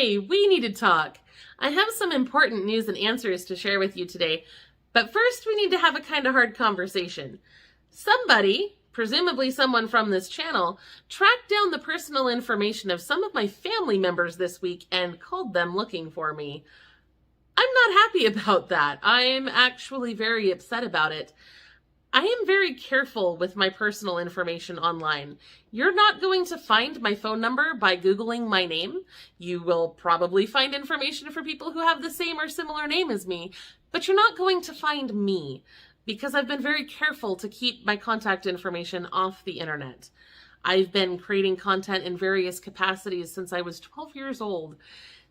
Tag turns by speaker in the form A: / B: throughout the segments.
A: Hey, we need to talk. I have some important news and answers to share with you today, but first we need to have a kind of hard conversation. Somebody, presumably someone from this channel, tracked down the personal information of some of my family members this week and called them looking for me. I'm not happy about that. I'm actually very upset about it. I am very careful with my personal information online. You're not going to find my phone number by Googling my name. You will probably find information for people who have the same or similar name as me, but you're not going to find me because I've been very careful to keep my contact information off the internet. I've been creating content in various capacities since I was 12 years old.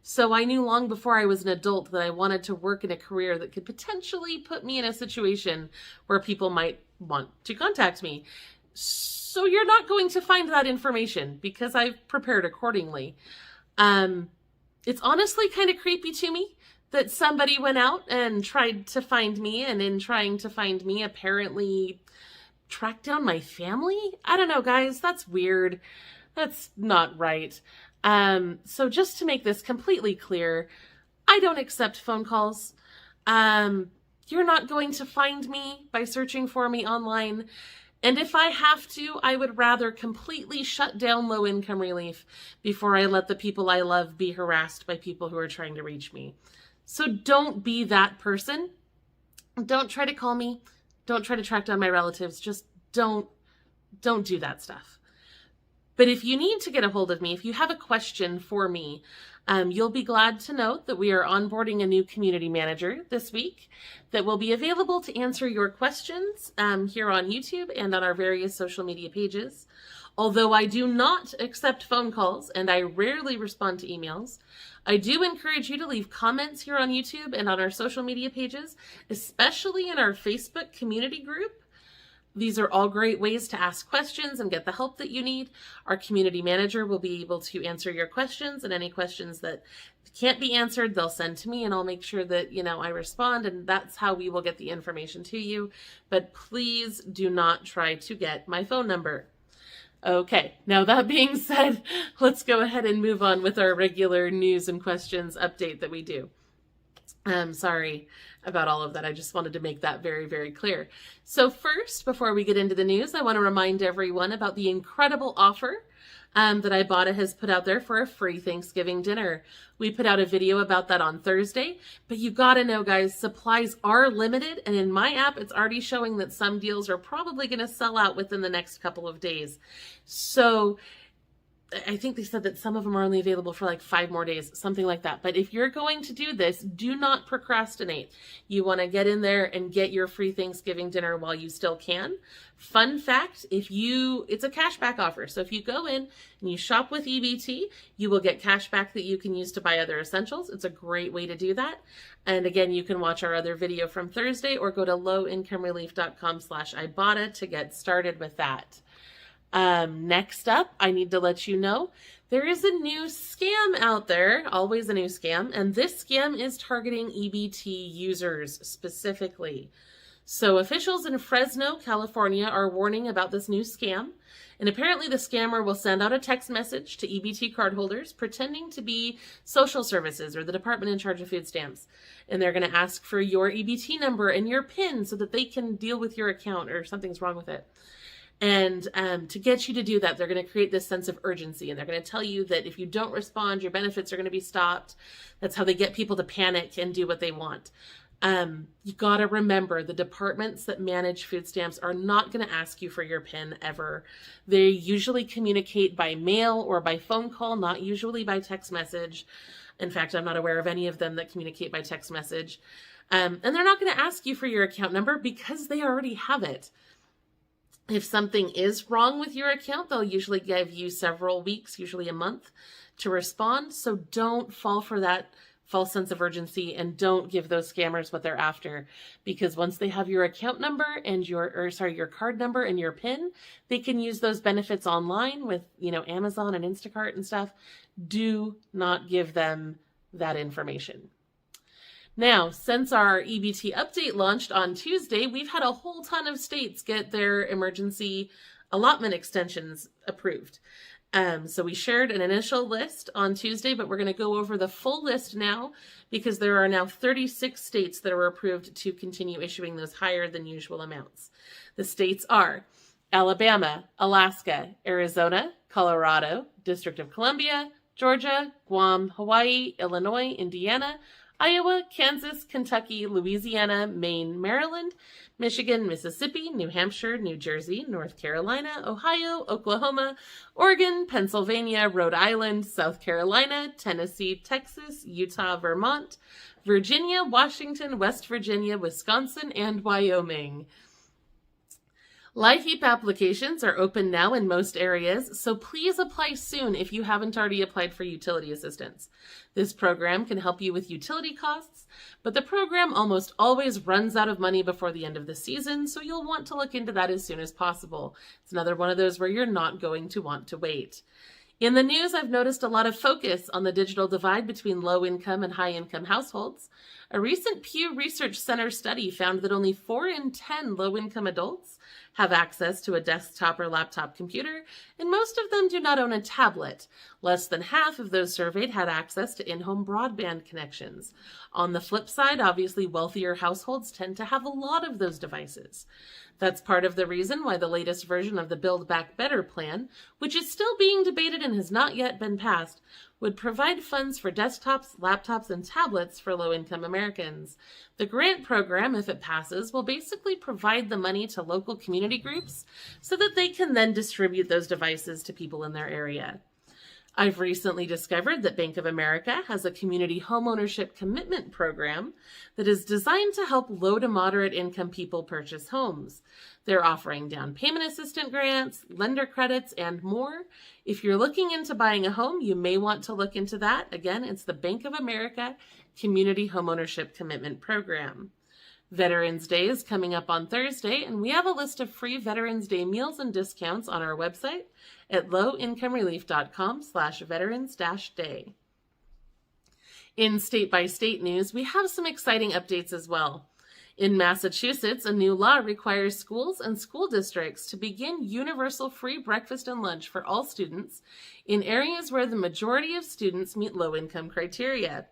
A: So I knew long before I was an adult that I wanted to work in a career that could potentially put me in a situation where people might want to contact me. So you're not going to find that information because I've prepared accordingly. It's honestly kind of creepy to me that somebody went out and tried to find me, and in trying to find me, apparently tracked down my family. I don't know, guys, that's weird. That's not right. So just to make this completely clear, I don't accept phone calls. You're not going to find me by searching for me online. And if I have to, I would rather completely shut down low-income relief before I let the people I love be harassed by people who are trying to reach me. So don't be that person. Don't try to call me. Don't try to track down my relatives. Just don't do that stuff. But if you need to get a hold of me, if you have a question for me, you'll be glad to note that we are onboarding a new community manager this week that will be available to answer your questions here on YouTube and on our various social media pages. Although I do not accept phone calls and I rarely respond to emails, I do encourage you to leave comments here on YouTube and on our social media pages, especially in our Facebook community group. These are all great ways to ask questions and get the help that you need. Our community manager will be able to answer your questions, and any questions that can't be answered, they'll send to me, and I'll make sure that, I respond, and that's how we will get the information to you. But please do not try to get my phone number. Okay, now that being said, let's go ahead and move on with our regular news and questions update that we do. I'm sorry about all of that. I just wanted to make that very, very clear. So first, before we get into the news, I want to remind everyone about the incredible offer that Ibotta has put out there for a free Thanksgiving dinner. We put out a video about that on Thursday, but you gotta know, guys, supplies are limited, and in my app, it's already showing that some deals are probably going to sell out within the next couple of days. So I think they said that some of them are only available for like 5 more days, something like that. But if you're going to do this, do not procrastinate. You want to get in there and get your free Thanksgiving dinner while you still can. Fun fact, it's a cashback offer. So if you go in and you shop with EBT, you will get cash back that you can use to buy other essentials. It's a great way to do that. And again, you can watch our other video from Thursday or go to lowincomerelief.com/Ibotta to get started with that. Next up, I need to let you know there is a new scam out there, always a new scam, and this scam is targeting EBT users specifically. So officials in Fresno, California are warning about this new scam, and apparently the scammer will send out a text message to EBT cardholders pretending to be social services or the department in charge of food stamps, and they're going to ask for your EBT number and your PIN so that they can deal with your account or something's wrong with it. And to get you to do that, they're going to create this sense of urgency, and they're going to tell you that if you don't respond, your benefits are going to be stopped. That's how they get people to panic and do what they want. You got to remember, the departments that manage food stamps are not going to ask you for your PIN ever. They usually communicate by mail or by phone call, not usually by text message. In fact, I'm not aware of any of them that communicate by text message. And they're not going to ask you for your account number because they already have it. If something is wrong with your account, they'll usually give you several weeks, usually a month, to respond. So don't fall for that false sense of urgency and don't give those scammers what they're after, because once they have your account number and your card number and your PIN, they can use those benefits online with, Amazon and Instacart and stuff. Do not give them that information. Now, since our EBT update launched on Tuesday, we've had a whole ton of states get their emergency allotment extensions approved. So we shared an initial list on Tuesday, but we're going to go over the full list now because there are now 36 states that are approved to continue issuing those higher than usual amounts. The states are Alabama, Alaska, Arizona, Colorado, District of Columbia, Georgia, Guam, Hawaii, Illinois, Indiana, Iowa, Kansas, Kentucky, Louisiana, Maine, Maryland, Michigan, Mississippi, New Hampshire, New Jersey, North Carolina, Ohio, Oklahoma, Oregon, Pennsylvania, Rhode Island, South Carolina, Tennessee, Texas, Utah, Vermont, Virginia, Washington, West Virginia, Wisconsin, and Wyoming. LIHEAP applications are open now in most areas, so please apply soon if you haven't already applied for utility assistance. This program can help you with utility costs, but the program almost always runs out of money before the end of the season, so you'll want to look into that as soon as possible. It's another one of those where you're not going to want to wait. In the news, I've noticed a lot of focus on the digital divide between low-income and high-income households. A recent Pew Research Center study found that only 4 in 10 low-income adults have access to a desktop or laptop computer, and most of them do not own a tablet. Less than half of those surveyed had access to in-home broadband connections. On the flip side, obviously wealthier households tend to have a lot of those devices. That's part of the reason why the latest version of the Build Back Better plan, which is still being debated and has not yet been passed, would provide funds for desktops, laptops, and tablets for low-income Americans. The grant program, if it passes, will basically provide the money to local community groups so that they can then distribute those devices to people in their area. I've recently discovered that Bank of America has a community homeownership commitment program that is designed to help low to moderate income people purchase homes. They're offering down payment assistance grants, lender credits, and more. If you're looking into buying a home, you may want to look into that. Again, it's the Bank of America Community Homeownership Commitment Program. Veterans Day is coming up on Thursday, and we have a list of free Veterans Day meals and discounts on our website at lowincomerelief.com/veterans-day. In state-by-state news, we have some exciting updates as well. In Massachusetts, a new law requires schools and school districts to begin universal free breakfast and lunch for all students in areas where the majority of students meet low-income criteria.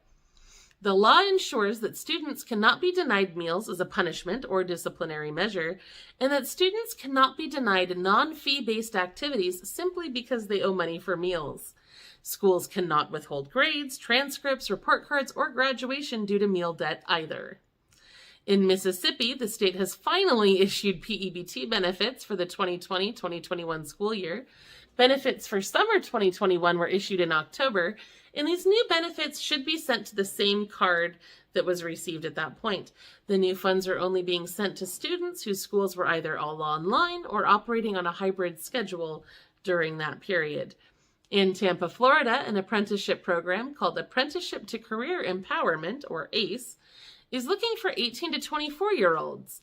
A: The law ensures that students cannot be denied meals as a punishment or disciplinary measure, and that students cannot be denied non-fee-based activities simply because they owe money for meals. Schools cannot withhold grades, transcripts, report cards, or graduation due to meal debt either. In Mississippi, the state has finally issued p-ebt benefits for the 2020-2021 school year. Benefits for summer 2021 were issued in October, and these new benefits should be sent to the same card that was received at that point. The new funds are only being sent to students whose schools were either all online or operating on a hybrid schedule during that period. In Tampa, Florida, an apprenticeship program called Apprenticeship to Career Empowerment, or ACE, is looking for 18 to 24-year-olds.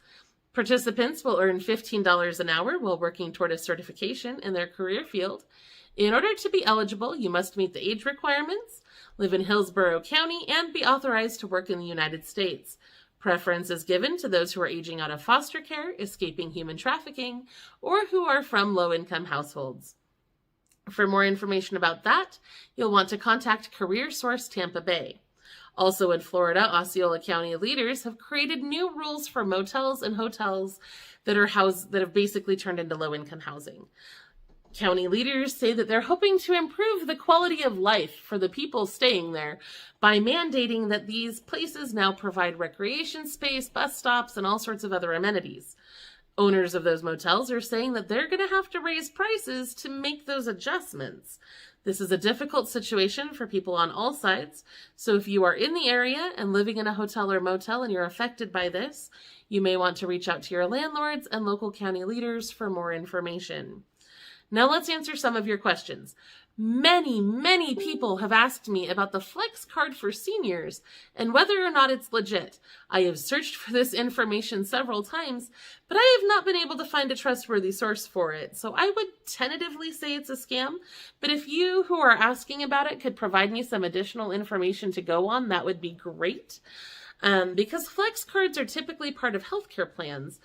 A: Participants will earn $15 an hour while working toward a certification in their career field. In order to be eligible, you must meet the age requirements, live in Hillsborough County, and be authorized to work in the United States. Preference is given to those who are aging out of foster care, escaping human trafficking, or who are from low-income households. For more information about that, you'll want to contact Career Source Tampa Bay. Also in Florida, Osceola County leaders have created new rules for motels and hotels that have basically turned into low-income housing. County leaders say that they're hoping to improve the quality of life for the people staying there by mandating that these places now provide recreation space, bus stops, and all sorts of other amenities. Owners of those motels are saying that they're going to have to raise prices to make those adjustments. This is a difficult situation for people on all sides, so if you are in the area and living in a hotel or motel and you're affected by this, you may want to reach out to your landlords and local county leaders for more information. Now let's answer some of your questions. Many people have asked me about the Flex card for seniors and whether or not it's legit. I have searched for this information several times, but I have not been able to find a trustworthy source for it. So I would tentatively say it's a scam, but if you who are asking about it could provide me some additional information to go on, that would be great. Because Flex cards are typically part of healthcare plans.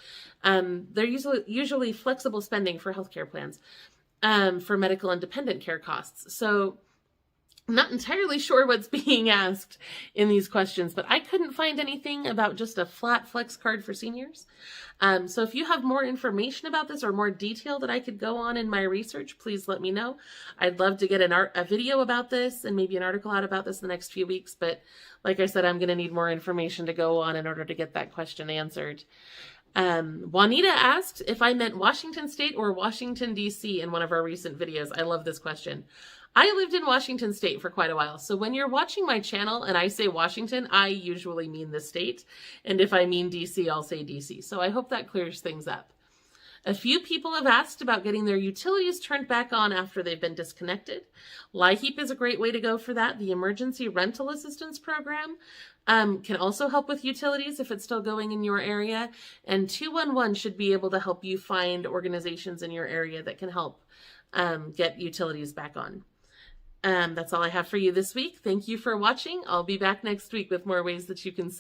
A: They're usually flexible spending for healthcare plans. for medical and dependent care costs. So I'm not entirely sure what's being asked in these questions, but I couldn't find anything about just a flat flex card for seniors. So if you have more information about this or more detail that I could go on in my research, please let me know. I'd love to get a video about this and maybe an article out about this in the next few weeks. But like I said, I'm going to need more information to go on in order to get that question answered. Juanita asked if I meant Washington State or Washington, D.C. in one of our recent videos. I love this question. I lived in Washington State for quite a while, so when you're watching my channel and I say Washington, I usually mean the state, and if I mean DC, I'll say DC. So I hope that clears things up. A few people have asked about getting their utilities turned back on after they've been disconnected. LIHEAP is a great way to go for that. The Emergency Rental Assistance Program can also help with utilities if it's still going in your area, and 211 should be able to help you find organizations in your area that can help get utilities back on. That's all I have for you this week. Thank you for watching. I'll be back next week with more ways that you can save.